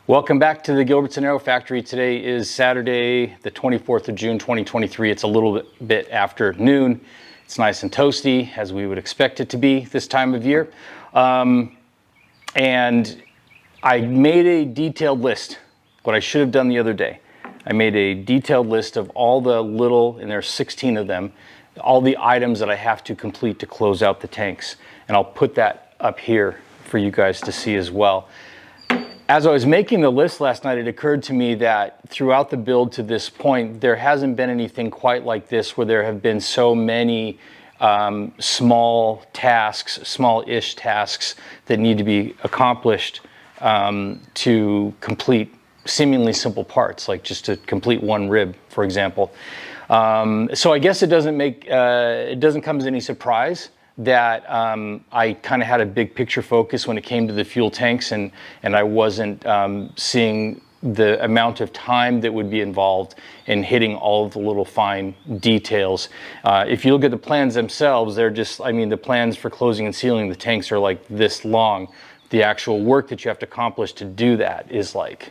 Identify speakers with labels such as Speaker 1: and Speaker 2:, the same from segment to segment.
Speaker 1: Welcome back to the Gilbertson Aero Factory. Today is Saturday, the 24th of June, 2023. It's a little bit after noon. It's nice and toasty, as we would expect it to be this time of year. And I made a detailed list, what I should have done the other day. I made a detailed list of all the little, and there's 16 of them, all the items that I have to complete to close out the tanks. And I'll put that up here for you guys to see as well. As I was making the list last night, it occurred to me that throughout the build to this point, there hasn't been anything quite like this where there have been so many small tasks, small-ish tasks that need to be accomplished to complete seemingly simple parts, like just to complete one rib, for example. So I guess it doesn't come as any surprise that I kind of had a big picture focus when it came to the fuel tanks, and I wasn't seeing the amount of time that would be involved in hitting all of the little fine details. If you look at the plans themselves, they're just, I mean, the plans for closing and sealing the tanks are like this long. The actual work that you have to accomplish to do that is like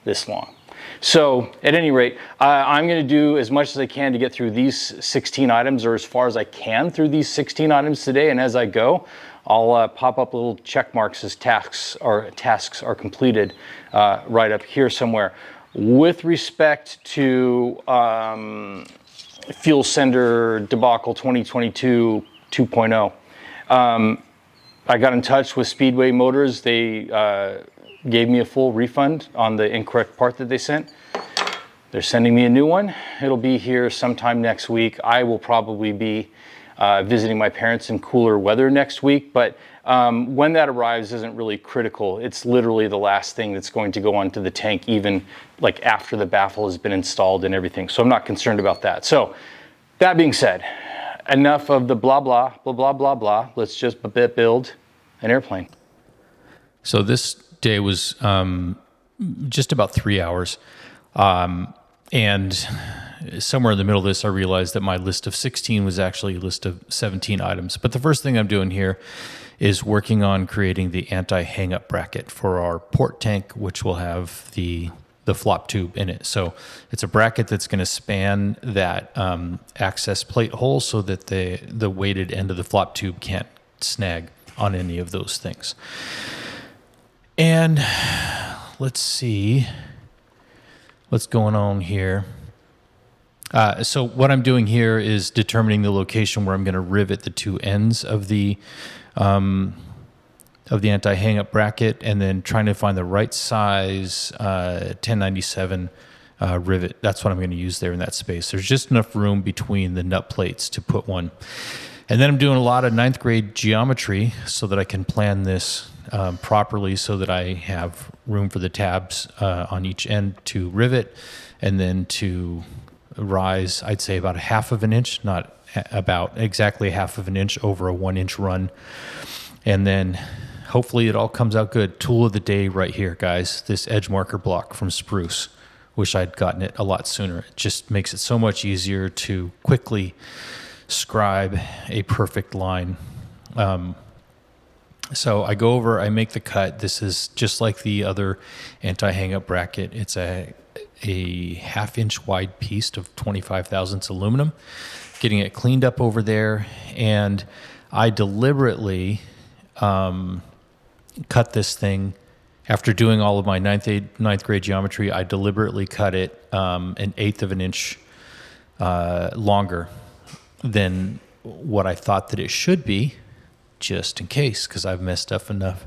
Speaker 1: this long. So at any rate, I'm going to do as much as I can to get through these 16 items, or as far as I can through these 16 items today. And as I go, I'll pop up little check marks as tasks are completed right up here somewhere. With respect to fuel sender debacle 2022 2.0, I got in touch with Speedway Motors. They gave me a full refund on the incorrect part that they sent. They're sending me a new one. It'll be here sometime next week. I will probably be visiting my parents in cooler weather next week, but when that arrives isn't really critical. It's literally the last thing that's going to go onto the tank, even like after the baffle has been installed and everything. So I'm not concerned about that. So that being said, enough of the blah, blah, blah, blah, blah, blah. Let's just build an airplane.
Speaker 2: So this day was just about 3 hours. And somewhere in the middle of this, I realized that my list of 16 was actually a list of 17 items. But the first thing I'm doing here is working on creating the anti-hang-up bracket for our port tank, which will have the flop tube in it. So it's a bracket that's going to span that access plate hole so that the weighted end of the flop tube can't snag on any of those things. And let's see what's going on here. So what I'm doing here is determining the location where I'm going to rivet the two ends of the anti-hang-up bracket, and then trying to find the right size 1097 rivet. That's what I'm going to use there in that space. There's just enough room between the nut plates to put one. And then I'm doing a lot of 9th grade geometry so that I can plan this properly, so that I have room for the tabs on each end to rivet, and then to rise, I'd say about 1/2 of an inch, not about exactly 1/2 of an inch, over a 1 inch run. And then hopefully it all comes out good. Tool of the day right here, guys, this edge marker block from Spruce. Wish I'd gotten it a lot sooner. It just makes it so much easier to quickly scribe a perfect line. So I go over, I make the cut. This is just like the other anti-hang-up bracket. It's a 1/2 inch wide piece of 25 thousandths aluminum. Getting it cleaned up over there, and I deliberately cut this thing. After doing all of my ninth grade geometry, I deliberately cut it 1/8 of an inch longer than what I thought that it should be, just in case, because I've messed up enough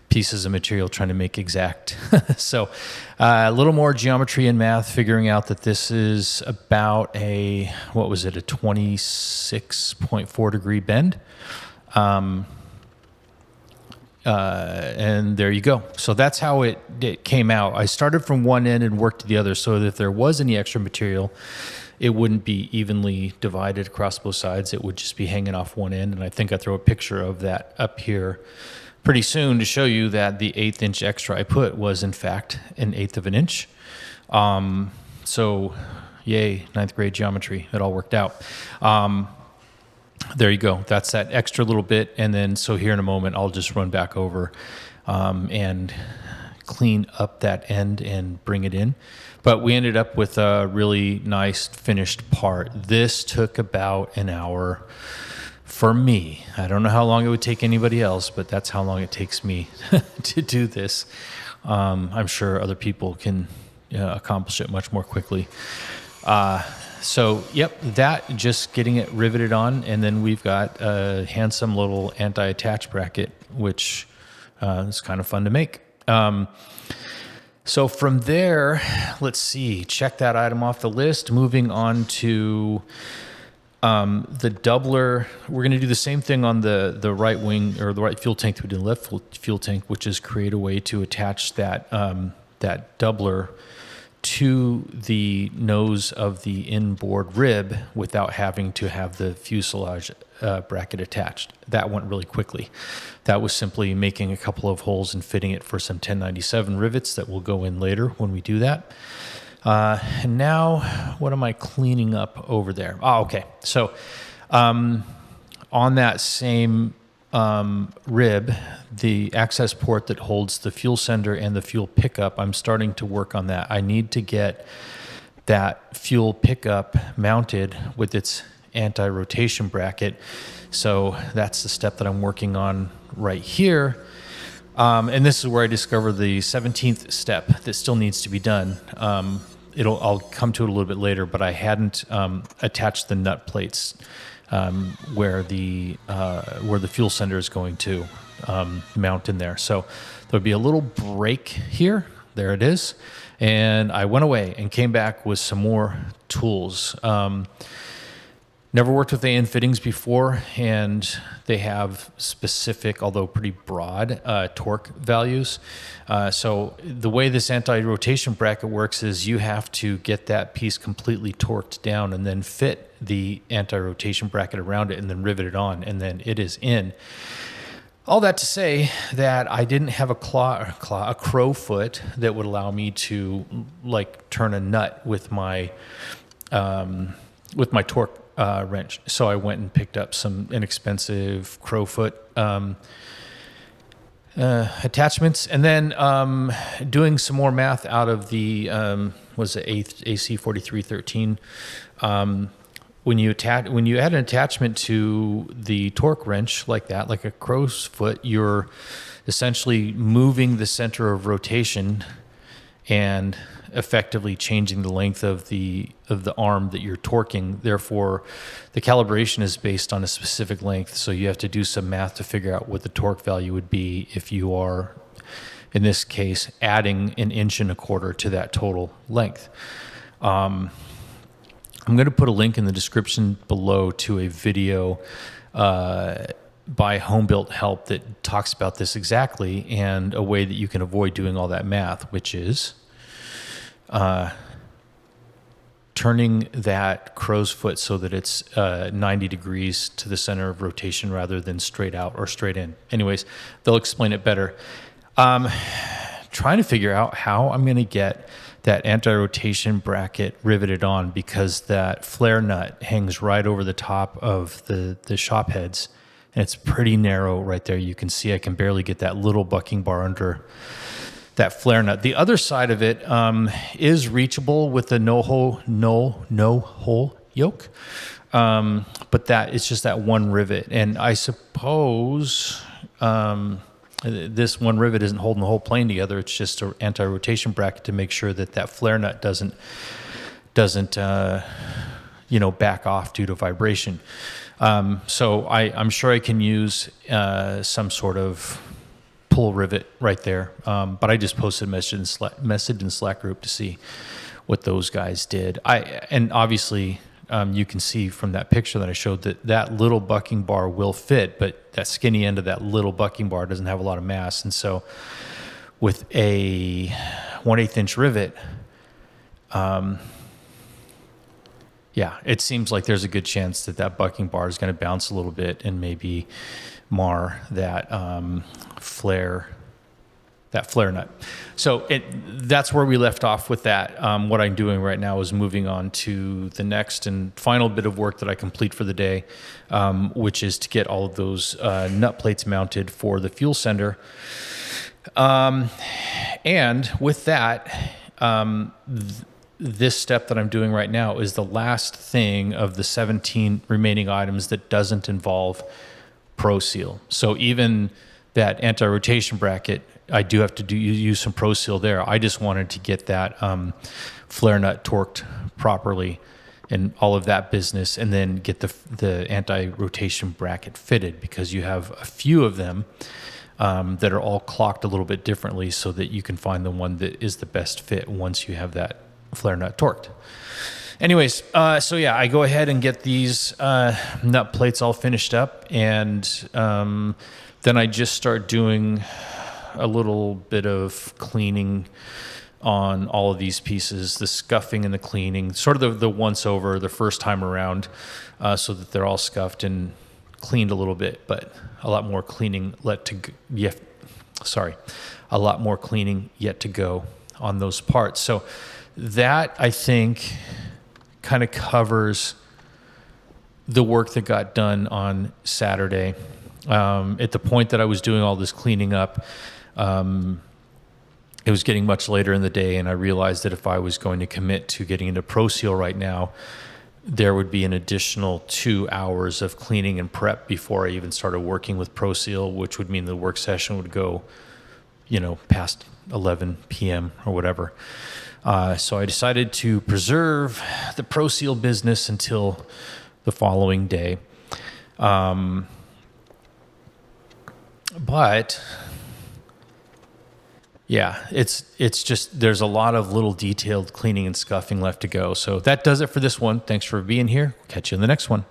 Speaker 2: pieces of material trying to make exact. So a little more geometry and math, figuring out that this is about a 26.4 degree bend. And there you go. So that's how it came out. I started from one end and worked to the other, so that if there was any extra material, it wouldn't be evenly divided across both sides. It would just be hanging off one end. And I think I throw a picture of that up here pretty soon to show you that the 1/8 inch extra I put was in fact 1/8 of an inch. So yay, ninth grade geometry. It all worked out. there you go. That's that extra little bit. And then, so here in a moment, I'll just run back over and clean up that end and bring it in. But we ended up with a really nice finished part. This took about an hour for me. I don't know how long it would take anybody else, but that's how long it takes me to do this. I'm sure other people can accomplish it much more quickly. So, yep, that, just getting it riveted on, and then we've got a handsome little anti-attach bracket, which is kind of fun to make. So from there, let's see, check that item off the list. Moving on to the doubler. We're going to do the same thing on the right wing, or the right fuel tank that we did the left fuel tank, which is create a way to attach that that doubler to the nose of the inboard rib without having to have the fuselage bracket attached. That went really quickly. That was simply making a couple of holes and fitting it for some 1097 rivets that will go in later when we do that. And now, what am I cleaning up over there? Oh, okay. So on that same rib, the access port that holds the fuel sender and the fuel pickup, I'm starting to work on that. I need to get that fuel pickup mounted with its anti-rotation bracket. So that's the step that I'm working on right here. And this is where I discover the 17th step that still needs to be done. I'll come to it a little bit later, but I hadn't attached the nut plates where the fuel sender is going to mount in there. So there'll be a little break here. There it is. And I went away and came back with some more tools. Never worked with AN fittings before, and they have specific, although pretty broad, torque values. So the way this anti-rotation bracket works is you have to get that piece completely torqued down and then fit the anti-rotation bracket around it and then rivet it on, and then it is in. All that to say that I didn't have a crow foot that would allow me to like turn a nut with my torque wrench. So I went and picked up some inexpensive crowfoot attachments, and then doing some more math out of the AC 4313. When you add an attachment to the torque wrench like that, like a crow's foot, you're essentially moving the center of rotation and effectively changing the length of the arm that you're torquing. Therefore, the calibration is based on a specific length. So you have to do some math to figure out what the torque value would be if you are, in this case, adding 1.25 inches to that total length. I'm going to put a link in the description below to a video by Home Built Help that talks about this exactly, and a way that you can avoid doing all that math, which is turning that crow's foot so that it's 90 degrees to the center of rotation rather than straight out or straight in. Anyways, they'll explain it better. Trying to figure out how I'm going to get that anti-rotation bracket riveted on, because that flare nut hangs right over the top of the shop heads, and it's pretty narrow right there. You can see I can barely get that little bucking bar under that flare nut. The other side of it is reachable with the no hole yoke, but that it's just that one rivet, and I suppose this one rivet isn't holding the whole plane together. It's just an anti-rotation bracket to make sure that that flare nut doesn't back off due to vibration. So I'm sure I can use some sort of pull rivet right there. But I just posted a message in Slack group to see what those guys did. And obviously you can see from that picture that I showed that little bucking bar will fit, but that skinny end of that little bucking bar doesn't have a lot of mass. And so with a 1/8 inch rivet, it seems like there's a good chance that bucking bar is going to bounce a little bit and maybe mar that that flare nut. So that's where we left off with that. What I'm doing right now is moving on to the next and final bit of work that I complete for the day, which is to get all of those nut plates mounted for the fuel sender. And with that, this step that I'm doing right now is the last thing of the 17 remaining items that doesn't involve Pro Seal. So even that anti-rotation bracket, I do have to use some Pro Seal there. I just wanted to get that flare nut torqued properly and all of that business, and then get the anti-rotation bracket fitted, because you have a few of them that are all clocked a little bit differently, so that you can find the one that is the best fit once you have that flare nut torqued. Anyways, so yeah, I go ahead and get these nut plates all finished up, and then I just start doing a little bit of cleaning on all of these pieces, the scuffing and the cleaning, sort of the once over, the first time around, so that they're all scuffed and cleaned a little bit, but a lot more cleaning a lot more cleaning yet to go on those parts. So that, I think, kind of covers the work that got done on Saturday. At the point that I was doing all this cleaning up, it was getting much later in the day, and I realized that if I was going to commit to getting into Pro Seal right now, there would be an additional 2 hours of cleaning and prep before I even started working with Pro Seal, which would mean the work session would go, past 11 p.m. or whatever. So I decided to preserve the Pro Seal business until the following day. But yeah, it's just, there's a lot of little detailed cleaning and scuffing left to go. So that does it for this one. Thanks for being here. Catch you in the next one.